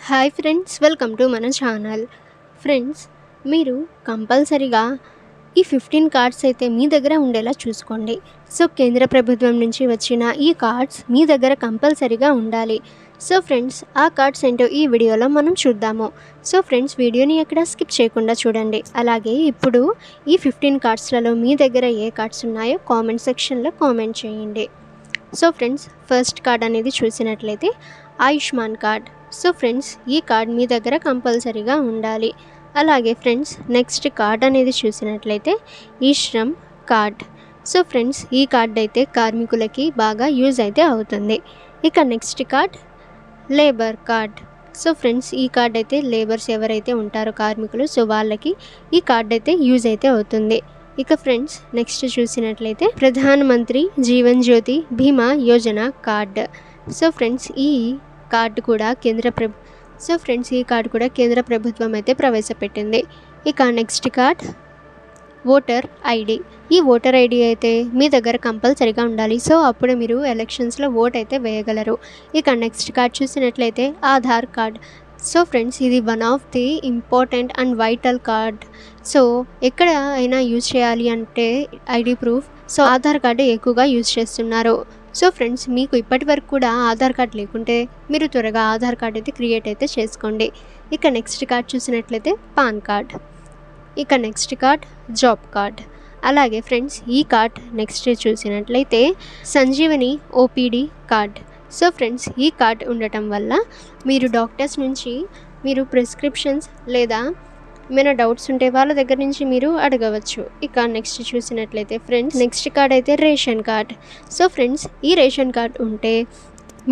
Hi friends, welcome to మన channel. Friends, మీరు కంపల్సరీగా ఈ 15 కార్డ్స్ అయితే మీ దగ్గర ఉండేలా చూసుకోండి. సో కేంద్ర ప్రభుత్వం నుంచి వచ్చిన ఈ కార్డ్స్ మీ దగ్గర కంపల్సరీగా ఉండాలి. సో ఫ్రెండ్స్, ఆ కార్డ్స్ ఏంటో ఈ వీడియోలో మనం చూద్దాము. సో ఫ్రెండ్స్, వీడియోని ఎక్కడ స్కిప్ చేయకుండా చూడండి. అలాగే ఇప్పుడు ఈ 15 కార్డ్స్లలో మీ దగ్గర ఏ కార్డ్స్ ఉన్నాయో కామెంట్ సెక్షన్లో కామెంట్ చేయండి. సో ఫ్రెండ్స్, ఫస్ట్ కార్డ్ అనేది చూసినట్లయితే ఆయుష్మాన్ కార్డ్. సో ఫ్రెండ్స్, ఈ కార్డ్ మీ దగ్గర కంపల్సరీగా ఉండాలి. అలాగే ఫ్రెండ్స్, నెక్స్ట్ కార్డ్ అనేది చూసినట్లయితే ఈ శ్రమ్ కార్డ్. సో ఫ్రెండ్స్, ఈ కార్డ్ అయితే కార్మికులకి బాగా యూజ్ అయితే అవుతుంది. ఇక next card labour card. So friends, ఈ కార్డ్ అయితే లేబర్స్ ఎవరైతే ఉంటారో కార్మికులు, సో వాళ్ళకి ఈ కార్డ్ అయితే యూజ్ అయితే అవుతుంది. ఇక ఫ్రెండ్స్, నెక్స్ట్ చూసినట్లయితే ప్రధాన మంత్రి జీవన్ జ్యోతి బీమా యోజన కార్డ్. సో ఫ్రెండ్స్, ఈ కార్డు కూడా కేంద్ర ప్రభుత్వం అయితే ప్రవేశపెట్టింది. ఇక నెక్స్ట్ కార్డ్ ఓటర్ ఐడి. ఈ ఓటర్ ఐడి అయితే మీ దగ్గర కంపల్సరీగా ఉండాలి. సో అప్పుడు మీరు ఎలక్షన్స్లో ఓట్ అయితే వేయగలరు. ఇక నెక్స్ట్ కార్డ్ చూసినట్లయితే ఆధార్ కార్డ్. సో ఫ్రెండ్స్, ఇది one of the important and vital card. So ఎక్కడ అయినా యూజ్ చేయాలి అంటే ID proof, so Aadhaar card ఎక్కువగా యూజ్ చేస్తున్నారు. సో ఫ్రెండ్స్, మీకు ఇప్పటి వరకు కూడా ఆధార్ కార్డ్ లేకుంటే మీరు త్వరగా ఆధార్ కార్డ్ అయితే క్రియేట్ అయితే చేసుకోండి. ఇక నెక్స్ట్ కార్డ్ చూసినట్లయితే పాన్ కార్డ్. ఇక నెక్స్ట్ కార్డ్ జాబ్ కార్డ్. అలాగే ఫ్రెండ్స్, ఈ కార్డ్ నెక్స్ట్ చూసినట్లయితే Sanjeevani OPD card. So friends, ఈ కార్డ్ ఉండటం వల్ల మీరు డాక్టర్స్ నుంచి మీరు ప్రిస్క్రిప్షన్స్ లేదా ఏమైనా డౌట్స్ ఉంటే వాళ్ళ దగ్గర నుంచి మీరు అడగవచ్చు. ఇక నెక్స్ట్ చూసినట్లయితే ఫ్రెండ్స్, నెక్స్ట్ కార్డ్ అయితే రేషన్ కార్డ్. సో ఫ్రెండ్స్, ఈ రేషన్ కార్డ్ ఉంటే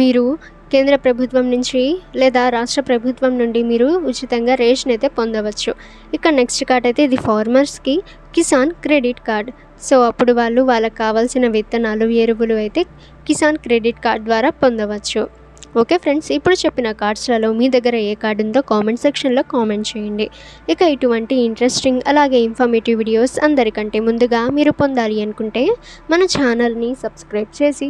మీరు కేంద్ర ప్రభుత్వం నుంచి లేదా రాష్ట్ర ప్రభుత్వం నుండి మీరు ఉచితంగా రేషన్ అయితే పొందవచ్చు. ఇక నెక్స్ట్ కార్డ్ అయితే ఇది ఫార్మర్స్కి కిసాన్ క్రెడిట్ కార్డ్. సో అప్పుడు వాళ్ళకి కావాల్సిన విత్తనాలు, ఎరువులు అయితే కిసాన్ క్రెడిట్ కార్డ్ ద్వారా పొందవచ్చు. ఓకే ఫ్రెండ్స్, ఇప్పుడు చెప్పిన కార్డ్స్లలో మీ దగ్గర ఏ కార్డు ఉందో కామెంట్ సెక్షన్లో కామెంట్ చేయండి. ఇక ఇటువంటి ఇంట్రెస్టింగ్ అలాగే ఇన్ఫర్మేటివ్ వీడియోస్ అందరికంటే ముందుగా మీరు పొందాలి అనుకుంటే మన ఛానల్ని సబ్స్క్రైబ్ చేసి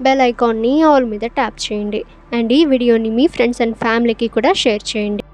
బెల్ ఐకాన్ని ఆల్ మీద ట్యాప్ చేయండి. అండ్ ఈ వీడియోని మీ ఫ్రెండ్స్ అండ్ ఫ్యామిలీకి కూడా షేర్ చేయండి.